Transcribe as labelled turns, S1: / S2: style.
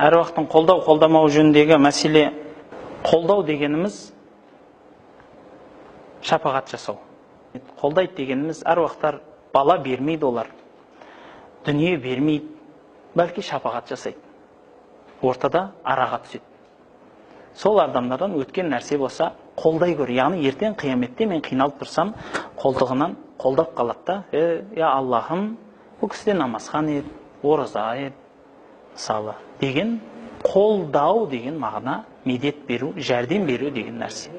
S1: әруақтың қолдау қолдамау жөніндегі мәселе, қолдау дегеніміз шапағат жасау. Қолдайды дегеніміз әруақтар бала бермейді, олар дүние бермейді, бәлки шапағат жасайды, ортада араға түседі. Сол адамдардан өткен нәрсе болса қолдай көр, яғни ертең қияметте мен қиналып тұрсам қолтығынан қолдап қалады да, я Аллахым, бұл кісіде намазхан еді, ораза еді мысалы деген, қолдау деген мағына, медет беру, жәрдем беру деген нәрсе.